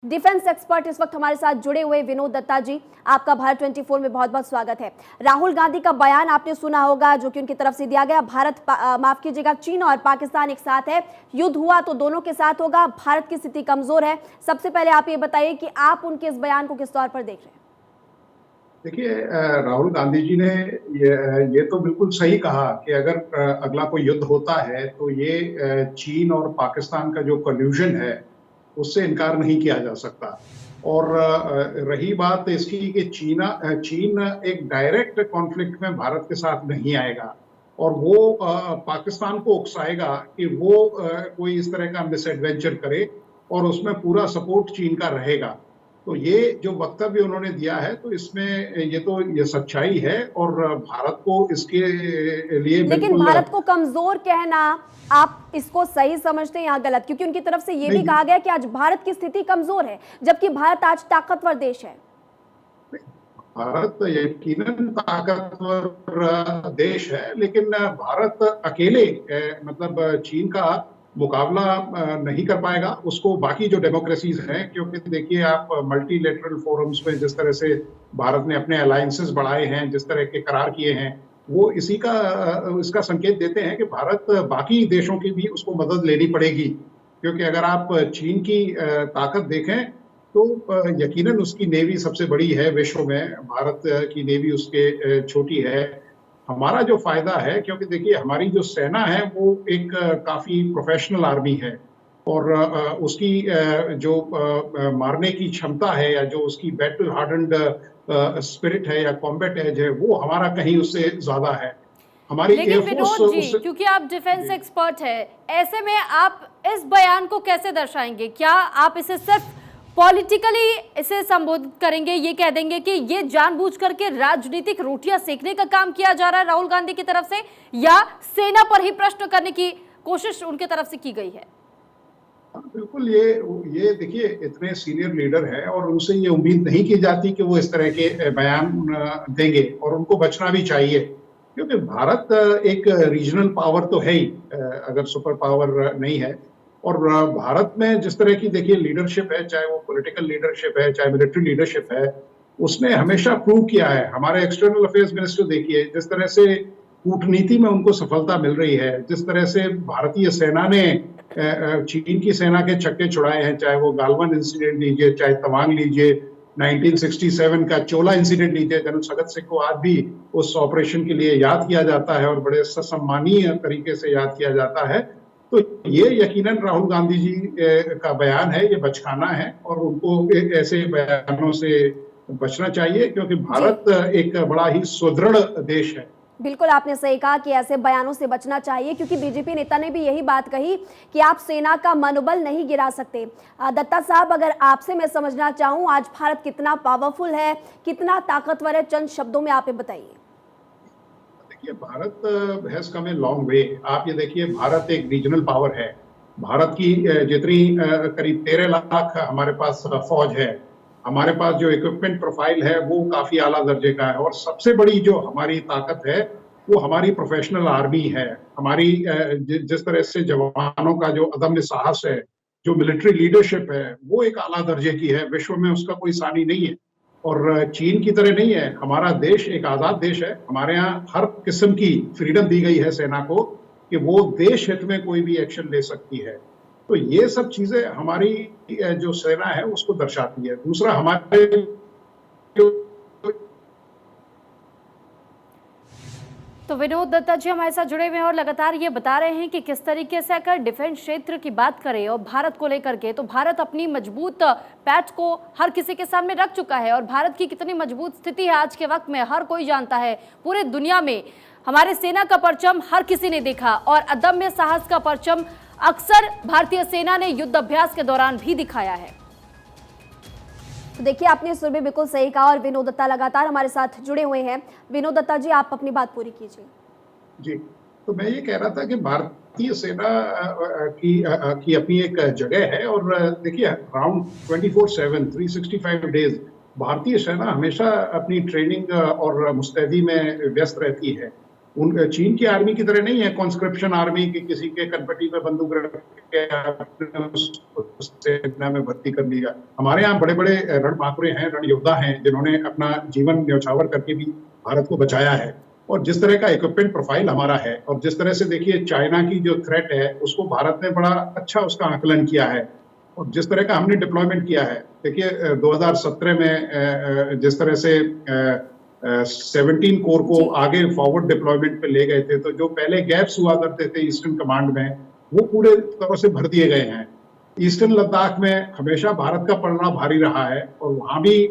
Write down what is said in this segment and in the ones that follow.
Defence expert इस वक्त हमारे साथ जुड़े हुए विनोद दत्ता जी, आपका भारत 24 में बहुत बहुत स्वागत है। राहुल गांधी का बयान आपने सुना होगा जो कि उनकी तरफ से दिया गया। माफ कीजिएगा, चीन और पाकिस्तान एक साथ है, युद्ध हुआ तो दोनों के साथ होगा, भारत की स्थिति कमजोर है। सबसे पहले आप ये बताइए कि आप उनके इस बयान को किस तौर पर देख रहे हैं। देखिए, राहुल गांधी जी ने ये तो बिल्कुल सही कहा कि अगर अगला कोई युद्ध होता है तो ये चीन और पाकिस्तान का जो कॉल्यूजन है उससे इनकार नहीं किया जा सकता। और रही बात इसकी कि चीन एक डायरेक्ट कॉन्फ्लिक्ट में भारत के साथ नहीं आएगा और वो पाकिस्तान को उकसाएगा कि वो कोई इस तरह का मिसएडवेंचर करे और उसमें पूरा सपोर्ट चीन का रहेगा। तो ये जो वक्तव्य उन्होंने दिया है तो इसमें ये सच्चाई है और भारत को इसके लिए लेकिन भारत को कमजोर कहना आप इसको सही समझते हैं या गलत? क्योंकि उनकी तरफ से ये भी कहा गया कि आज भारत की स्थिति कमजोर है, जबकि भारत आज ताकतवर देश है। भारत यकीनन ताकतवर देश है, लेकिन भारत अकेले मतलब चीन का मुकाबला नहीं कर पाएगा। उसको बाकी जो डेमोक्रेसीज हैं, क्योंकि देखिए आप मल्टीलेटरल फोरम्स में जिस तरह से भारत ने अपने अलायंसेस बढ़ाए हैं, जिस तरह के करार किए हैं, वो इसका संकेत देते हैं कि भारत बाकी देशों की भी उसको मदद लेनी पड़ेगी। क्योंकि अगर आप चीन की ताकत देखें तो यकीनन उसकी नेवी सबसे बड़ी है विश्व में, भारत की नेवी उसके छोटी है। हमारा जो फायदा है, क्योंकि देखिए हमारी जो सेना है वो एक काफी प्रोफेशनल आर्मी है और उसकी जो मारने की क्षमता है या जो उसकी बैटल हार्डन्ड स्पिरिट है या कॉम्बैट एज है, वो हमारा कहीं उससे ज्यादा है। हमारी लेकिन विनोद जी, क्योंकि आप डिफेंस एक्सपर्ट है, ऐसे में आप इस बयान को कैसे दर्शाएंगे? क्या आप इसे सिर्फ पॉलिटिकली इसे संबोधित करेंगे, ये कह देंगे कि ये जानबूझ करके राजनीतिक रोटियां सेकने का काम किया जा रहा है राहुल गांधी की तरफ से, या सेना पर ही प्रश्न करने की कोशिश उनके तरफ से की गई है? बिल्कुल, ये देखिए इतने सीनियर लीडर हैं और उनसे ये उम्मीद नहीं की जाती कि वो इस तरह के बयान देंगे, और उनको बचना भी चाहिए। क्योंकि भारत एक रीजनल पावर तो है ही, अगर सुपर पावर नहीं है। और भारत में जिस तरह की देखिए लीडरशिप है, चाहे वो पॉलिटिकल लीडरशिप है, चाहे मिलिट्री लीडरशिप है, उसने हमेशा प्रूव किया है। हमारे एक्सटर्नल अफेयर्स मिनिस्टर देखिए जिस तरह से कूटनीति में उनको सफलता मिल रही है, जिस तरह से भारतीय सेना ने चीन की सेना के छक्के छुड़ाए हैं, चाहे वो गालवान इंसिडेंट लीजिए, चाहे तवांग लीजिए, 1967 का चोला इंसिडेंट लीजिए। जनरल सगत सिंह को आज भी उस ऑपरेशन के लिए याद किया जाता है और बड़े सम्मानीय तरीके से याद किया जाता है। तो ये यकीनन राहुल गांधी जी का बयान है, ये बचकाना है और उनको ऐसे बयानों से बचना चाहिए, क्योंकि भारत एक बड़ा ही सुदृढ़ देश है। बिल्कुल, आपने सही कहा कि ऐसे बयानों से बचना चाहिए, क्योंकि बीजेपी नेता ने भी यही बात कही कि आप सेना का मनोबल नहीं गिरा सकते। दत्ता साहब, अगर आपसे मैं समझना चाहूं आज भारत कितना पावरफुल है, कितना ताकतवर है, चंद शब्दों में आप ये बताइए। देखिए, Bharat has come a long way. आप ये देखिए, भारत एक रीजनल पावर है। भारत की जितनी करीब 13 लाख हमारे पास फौज है, हमारे पास जो इक्विपमेंट प्रोफाइल है वो काफी आला दर्जे का है, और सबसे बड़ी जो हमारी ताकत है वो हमारी प्रोफेशनल आर्मी है। हमारी जिस तरह से जवानों का जो अदम्य साहस है, जो मिलिट्री लीडरशिप है, वो एक आला दर्जे की है, विश्व में उसका कोई सानी नहीं है। और चीन की तरह नहीं है। हमारा देश एक आजाद देश है, हमारे यहाँ हर किस्म की फ्रीडम दी गई है सेना को कि वो देश हित में कोई भी एक्शन ले सकती है। तो ये सब चीजें हमारी जो सेना है उसको दर्शाती है। दूसरा, हमारे तो विनोद दत्ता जी हमारे साथ जुड़े हुए हैं और लगातार ये बता रहे हैं कि किस तरीके से अगर डिफेंस क्षेत्र की बात करें और भारत को लेकर के, तो भारत अपनी मजबूत पैठ को हर किसी के सामने रख चुका है, और भारत की कितनी मजबूत स्थिति है आज के वक्त में हर कोई जानता है। पूरे दुनिया में हमारे सेना का परचम हर किसी ने देखा, और अदम्य साहस का परचम अक्सर भारतीय सेना ने युद्ध अभ्यास के दौरान भी दिखाया है। तो देखिए, आपने सुर में बिल्कुल सही कहा और विनोद दत्ता लगातार हमारे साथ जुड़े हुए हैं। विनोद दत्ता जी, आप अपनी बात पूरी कीजिए। जी, तो मैं ये कह रहा था कि भारतीय सेना की अपनी एक जगह है, और देखिए अराउंड 24/7 365 डेज भारतीय सेना हमेशा अपनी ट्रेनिंग और मुस्तैदी में व्यस्त रहती है। चीन की आर्मी की तरह नहीं है कॉन्स्क्रिप्शन आर्मी की, किसी के कनपटी पे बंदूक रख के आपने उसको सेना में भर्ती कर लिया। हमारे यहाँ बड़े बड़े रणबांकुरे हैं, रण योद्धा हैं, जिन्होंने अपना जीवन न्यौछावर करके भी भारत को बचाया है। और जिस तरह का इक्विपमेंट प्रोफाइल हमारा है, और जिस तरह से देखिए चाइना की जो थ्रेट है उसको भारत ने बड़ा अच्छा उसका आकलन किया है, और जिस तरह का हमने डिप्लॉयमेंट किया है। देखिए 2017 में जिस तरह से 17 कोर को आगे फॉरवर्ड डिप्लॉयमेंट पे ले गए थे, तो जो पहले गैप्स हुआ करते थे ईस्टर्न कमांड में, वो पूरे तरह से भर दिए गए हैं। ईस्टर्न लद्दाख में हमेशा भारत का पलड़ा भारी रहा है, और वहां भी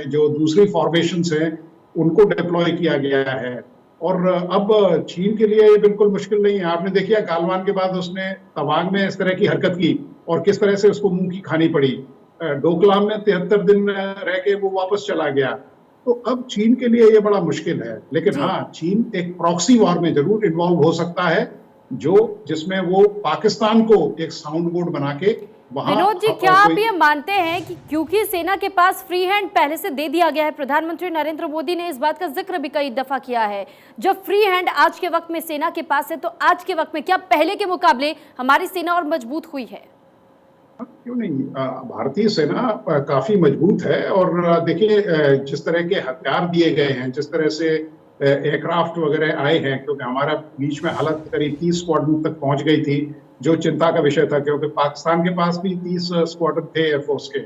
जो दूसरी फॉर्मेशंस हैं उनको डिप्लॉय किया गया है। और अब चीन के लिए ये बिल्कुल मुश्किल नहीं है। आपने देखिए गालवान के बाद उसने तवांग में इस तरह की हरकत की, और किस तरह से उसको मुंह की खानी पड़ी। डोकलाम में 73 दिन रह के वो वापस चला गया। तो अब चीन के लिए ये बड़ा मुश्किल है। लेकिन हाँ, चीन एक प्रॉक्सी वॉर में जरूर इन्वॉल्व हो सकता है, जिसमें वो पाकिस्तान को एक साउंड बोर्ड बना के वहां। विनोद जी, क्या आप ये मानते हैं कि क्योंकि सेना के पास फ्री हैंड पहले से दे दिया गया है, प्रधानमंत्री नरेंद्र मोदी ने इस बात का जिक्र भी कई दफा किया है, जब फ्री हैंड आज के वक्त में सेना के पास है, तो आज के वक्त में क्या पहले के मुकाबले हमारी सेना और मजबूत हुई है? क्यों नहीं, भारतीय सेना काफी मजबूत है। और देखिए जिस तरह के हथियार दिए गए हैं, जिस तरह से एयरक्राफ्ट वगैरह आए हैं, क्योंकि हमारा बीच में हालत करीब 30 स्क्वाड्रन तक पहुंच गई थी, जो चिंता का विषय था, क्योंकि पाकिस्तान के पास भी 30 स्क्वाड्रन थे एयरफोर्स के।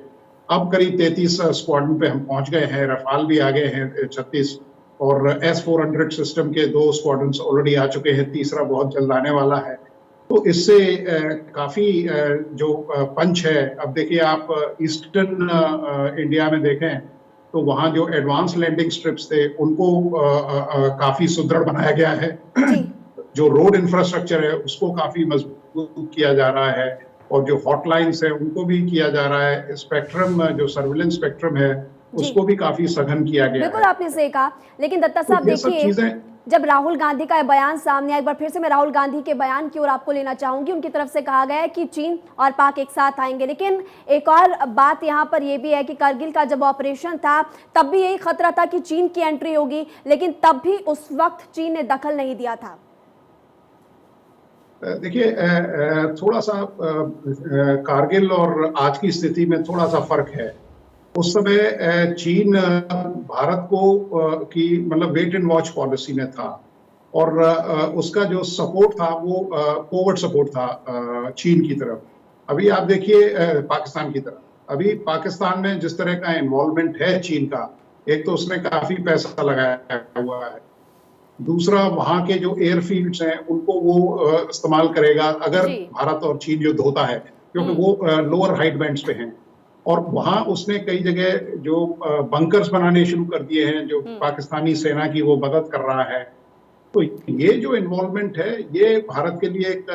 अब करीब 33 स्क्वाड्रन पे हम पहुंच गए हैं। रफाल भी आ गए हैं 36, और S-400 सिस्टम के 2 स्क्वाड्रन ऑलरेडी आ चुके हैं, तीसरा बहुत जल्द आने वाला है। तो इससे काफी जो पंच है। अब देखिए आप ईस्टर्न इंडिया में देखें तो वहां जो एडवांस लैंडिंग स्ट्रिप्स थे उनको काफी सुदृढ़ बनाया गया है। जो रोड इंफ्रास्ट्रक्चर है उसको काफी मजबूत किया जा रहा है, और जो हॉटलाइंस है उनको भी किया जा रहा है। स्पेक्ट्रम, जो सर्विलेंस स्पेक्ट्रम है, उसको भी काफी सघन किया गया है। बिल्कुल आपने सही कहा। लेकिन दत्ता साहब देखिए, जब राहुल गांधी का बयान सामने आया, एक बार फिर से मैं राहुल गांधी के बयान की ओर आपको लेना चाहूंगी। उनकी तरफ से कहा गया है कि चीन और पाक एक साथ आएंगे, लेकिन एक और बात यहाँ पर यह भी है कि करगिल का जब ऑपरेशन था तब भी यही खतरा था कि चीन की एंट्री होगी, लेकिन तब भी उस वक्त चीन ने दखल नहीं दिया था। देखिए थोड़ा सा कारगिल और आज की स्थिति में थोड़ा सा फर्क है। उस समय चीन भारत को की मतलब वेट एंड वॉच पॉलिसी में था, और उसका जो सपोर्ट था वो कोवर्ट सपोर्ट था चीन की तरफ। अभी आप देखिए पाकिस्तान की तरफ, अभी पाकिस्तान में जिस तरह का इन्वॉल्वमेंट है चीन का, एक तो उसने काफी पैसा लगाया हुआ है, दूसरा वहां के जो एयरफील्ड्स हैं उनको वो इस्तेमाल करेगा अगर भारत और चीन युद्ध होता है, क्योंकि वो लोअर हाइट बैंड्स पे हैं। और वहां उसने कई जगह जो बंकर्स बनाने शुरू कर दिए हैं, जो पाकिस्तानी सेना की वो मदद कर रहा है। तो ये जो इन्वॉल्वमेंट है ये भारत के लिए एक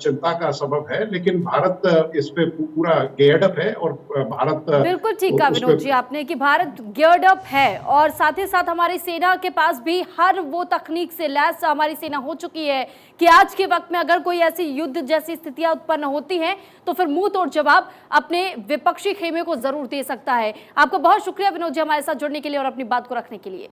चिंता का सबब है, लेकिन भारत इस पे पूरा गियर्ड अप है। और भारत बिल्कुल ठीक कहा विनोद जी आपने कि भारत गियर्ड अप है, और साथ ही साथ हमारी सेना के पास भी हर वो तकनीक से लैस हमारी सेना हो चुकी है कि आज के वक्त में अगर कोई ऐसी युद्ध जैसी स्थितियां उत्पन्न होती हैं तो फिर मुंह तोड़ जवाब अपने विपक्षी खेमे को जरूर दे सकता है। आपका बहुत शुक्रिया विनोद जी हमारे साथ जुड़ने के लिए और अपनी बात को रखने के लिए।